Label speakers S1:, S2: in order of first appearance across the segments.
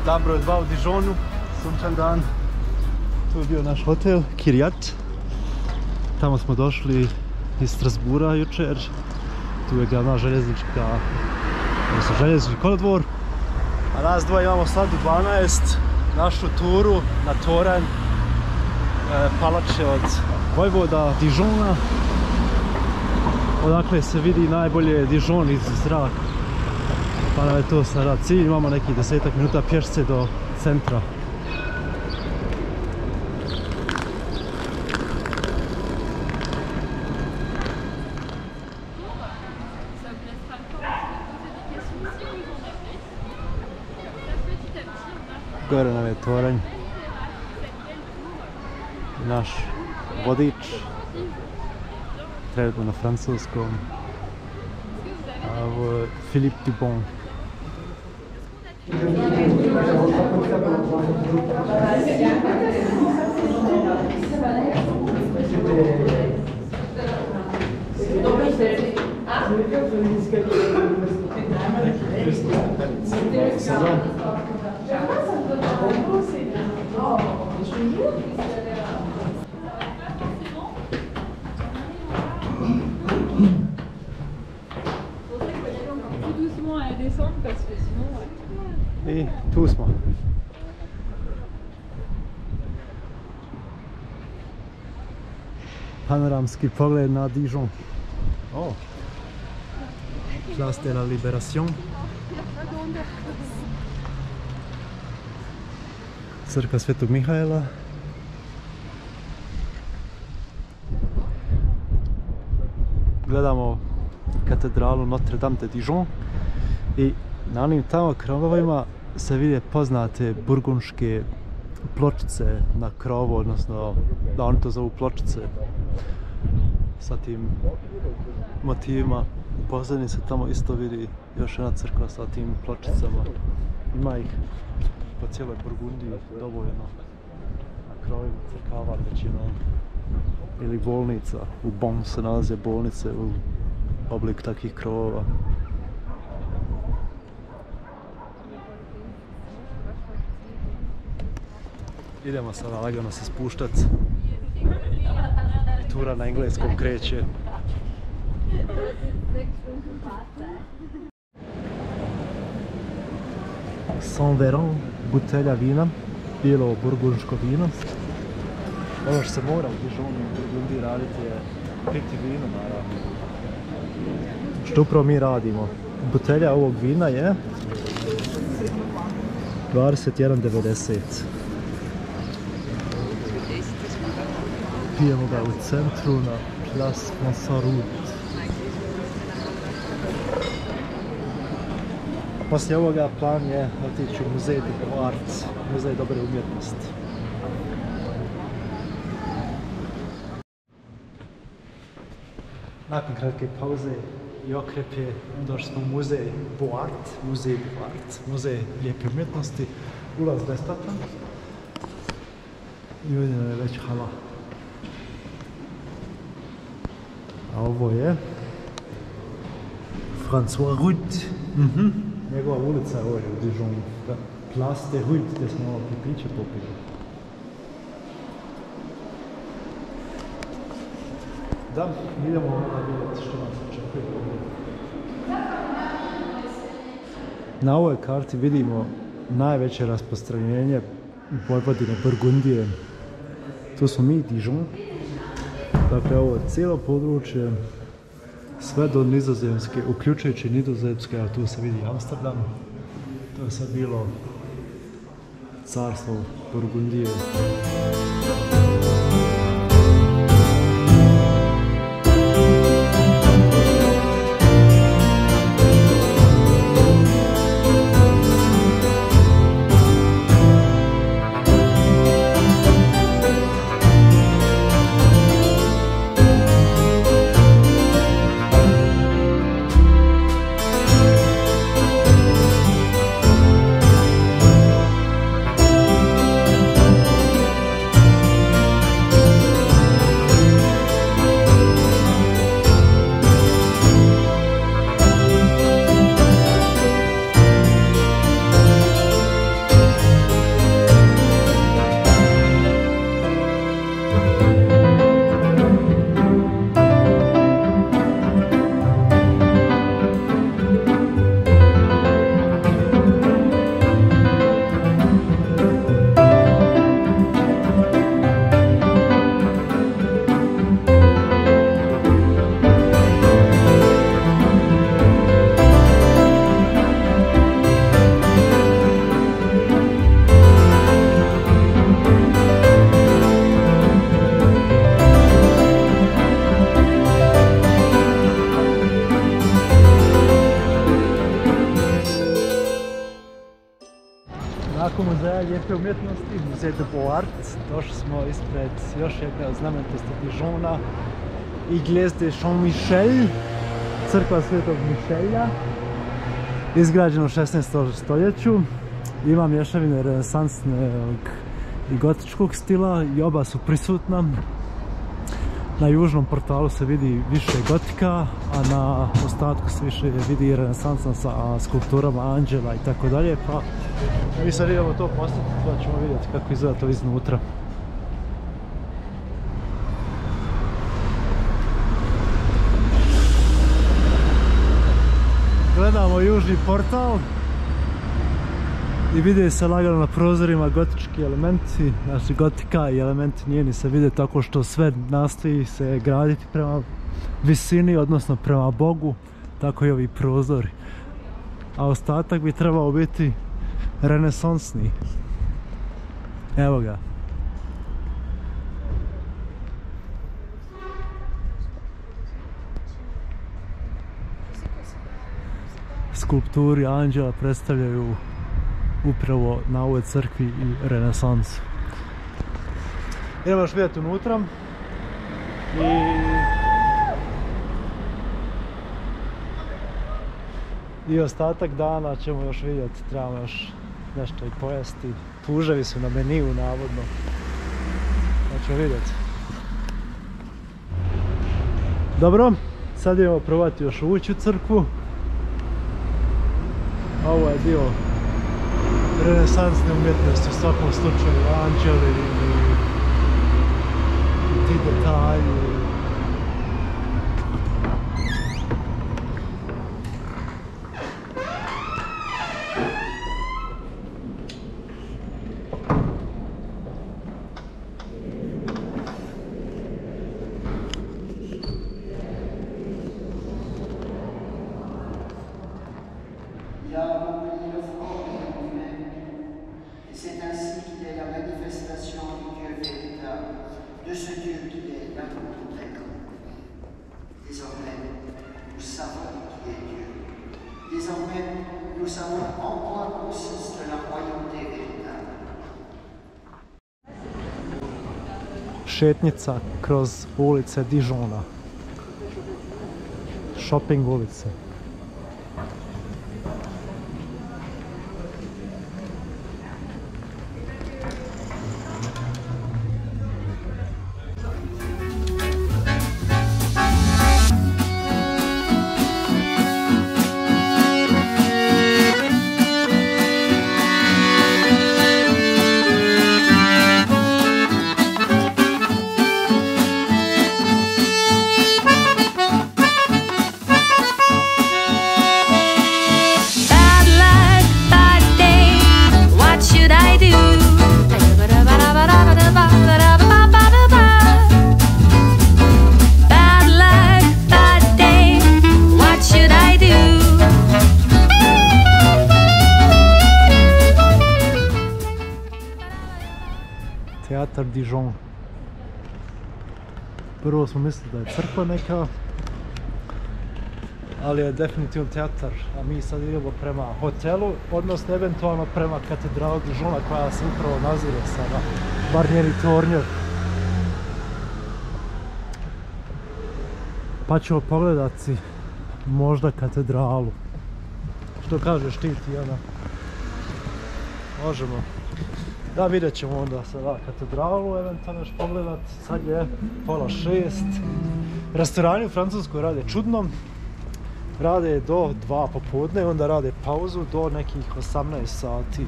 S1: Dan broj 2 u Dijonu, sunčan dan. Tu je bio naš hotel, Kiryat. Tamo smo došli iz Strasbura jučer. Tu je glavna željeznički kolodvor. A nas dva imamo sad u 12 našu turu na toranj palače od vojvoda Dijona. Odakle se vidi najbolje Dijon iz zraka. Pa nam je to sada cilj, imamo nekih 10 minuta pješce do centra. Gore nam je toranj. Naš vodič. Trenutno na francuskom. A ovo je Philippe Dubon. I tu smo. Panoramski pogled na Dijon. Place de la Libération. Crkva Svetog Mihajla. Gledamo katedralu Notre Dame de Dijon i na onim tamo krovovima se vide poznate burgundške pločice na krovu, odnosno da oni to zovu pločice sa tim motivima. U pozadini se tamo isto vidi još jedna crkva sa tim pločicama. Ima ih po cijeloj Burgundiji dovoljno. Na krovima crkava većinom. Ili bolnica. U Bonn se nalaze bolnice u obliku takvih krovova. Idemo sada lagano se spuštat. I tura na engleskom kreće. Saint Véran, butelja vina, bijelo burgundško vino. Ono što se mora u Dijonu i Burgundiji raditi je piti vino, naravno. Što upravo mi radimo. Butelja ovog vina je 21,90. Pijemo ga u centru na Place Montserrat. Poslije ovoga plan je otići u muzej de Beaux-Arts, muzej dobre umjetnosti. Nakon kratke pauze i okrepe došli smo u muzej Beaux-Arts, muzej lijepe umjetnosti, ulaz besplatan. I ovdje je već hala. A ovo je François Rude. Njegova ulica je ovdje u Dijonu. Place de Rude, gdje smo ovo piće popili. Da, idemo da vidjeti što nas očekuje. Na ovoj karti vidimo najveće rasprostranjenje Vojvodine Burgundije. Tu smo mi, Dijon. Dakle, ovo je cijelo područje, sve do Nizozemske, uključujući Nizozemske, a tu se vidi Amsterdam. To je sad bilo carstvo Burgundije. Nakon muzeja lijepe umjetnosti, Muzej de Beaux-Arts, došli smo ispred još jedne od znamenitosti Dijona, Église de Saint-Michel, crkva Svetog Mišelja, izgrađena u 16. stoljeću. Ima mješavine renesansnog i gotičkog stila i oba su prisutna. Na južnom portalu se vidi više gotika, a na ostatku se više vidi renesansa sa skulpturama anđela i tako dalje, pa mi sad idemo to posjetiti, pa ćemo vidjeti kako izgleda to iznutra. Gledamo južni portal i vide se lagano na prozorima gotički elementi, znači gotika i elementi njeni se vide tako što sve nastoji se graditi prema visini, odnosno prema Bogu, tako i ovi prozori. A ostatak bi trebao biti renesansni. Evo ga. Skulpturi anđela predstavljaju upravo na ovoj crkvi i renesansu. Idemo još vidjeti unutra i ostatak dana ćemo još vidjeti, trebamo još nešto i pojesti. Puževi su na meniju navodno, pa ćemo vidjeti. Dobro, sad idemo probati još ući u crkvu. Ovo je dio renesansne umjetnosti, u svakom slučaju anđeli i ti detalji.
S2: De ce Dieu qui est l'incontestable. Désormais, nous savons qui est Dieu. Désormais, nous savons en quoi consiste la royauté véritable.
S1: Šetnica kroz ulice Dijona. Shopping ulice. Teatar Dijon. Prvo smo mislili da je crkva neka, ali je definitivno teatar, a mi sad idemo prema hotelu, odnosno eventualno prema katedrali Dijona koja se upravo nazire sada, bar njeni tornjev. Pa ćemo pogledati možda katedralu. Što kažeš ti, Tijana? Možemo. Da, vidjet ćemo onda sada katedralu, eventualno još pogledat. Sad je 5:30. Restorani u Francuskoj rade čudno. Rade do 2 popodne, onda rade pauzu do nekih 18 sati.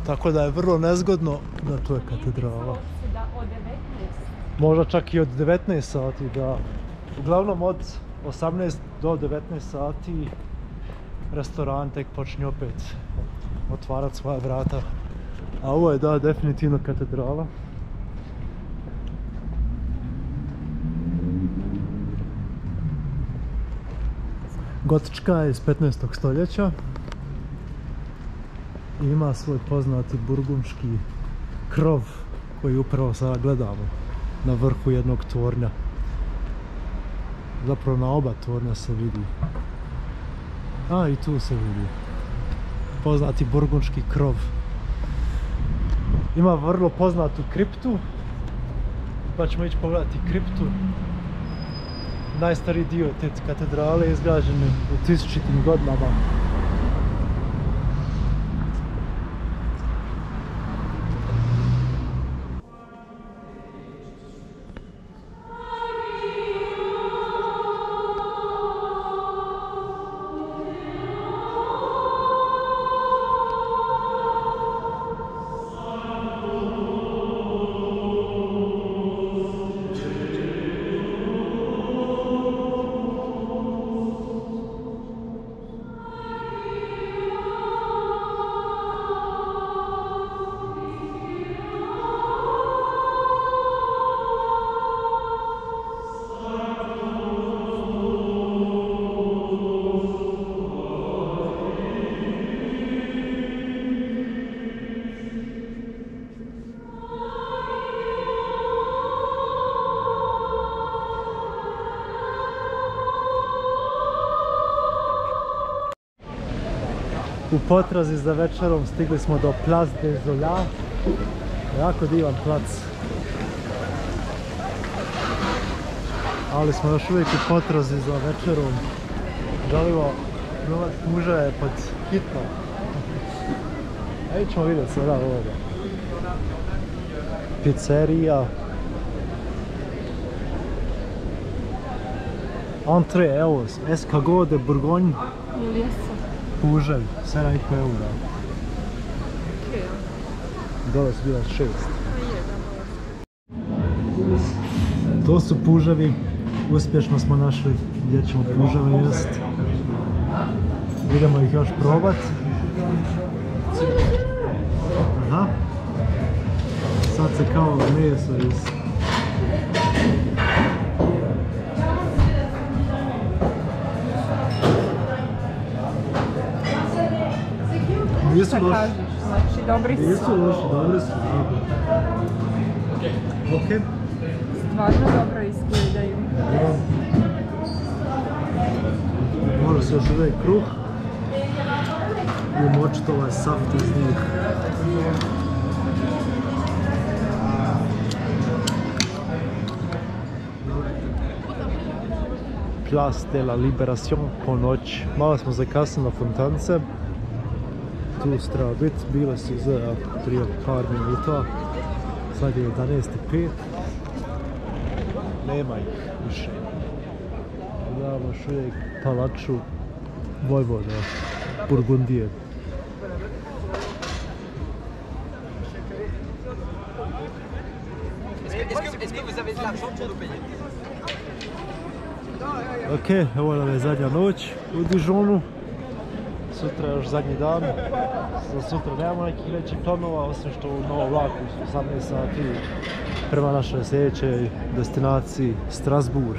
S1: Tako da je vrlo nezgodno da to je katedrala. Možda čak i od 19 sati, da. Uglavnom od 18 do 19 sati restoran tek počne opet otvarati svoja vrata. A ovo je, da, definitivno katedrala. Gotička je iz 15. stoljeća i ima svoj poznati burgundski krov koji upravo sada gledamo na vrhu jednog tornja. Zapravo na oba tornja se vidi. A i tu se vidi poznati burgundski krov. Ima vrlo poznatu kriptu, pa ćemo ići pogledati kriptu. Najstariji dio te katedrale je izgrađen u 1000-tim godinama. U potrazi za večerom stigli smo do Place des Zola. Jako divan plac. Ali smo još uvijek u potrazi za večerom. Želimo provati puževe pod hitno. Ajde ćemo vidjeti sada ovoga. Pizzerija. Entrée, evo, escargot de Bourgogne. Puževi, 7,5 eura. Dole su bila 6. To su puževi. Uspješno smo našli gdje ćemo puževe jest. Idemo ih još probat. Aha. Sad se kao meso iz... Nisu loši.
S3: Znači, dobri su.
S1: Nisu loši, dobri su. Ok.
S3: Stvarno dobro izgledaju.
S1: Može se još uvijek kruh i umočiti ovaj saft iz njih. Place de la Libération po noć. Malo smo zakasnili na fontance. Tu su treba biti, bile su za prije par minuta. Sad je 11:05. Nema ih više. Gledamo još uvijek palaču Vojvoda, Burgundije. Ok, evo nam je zadnja noć u Dijonu. Sutra je još zadnji dan. Za sutra nemamo nekih većih planova, osim što u novom vlaku su 18 sati prema našoj sljedećoj destinaciji Strasbourg.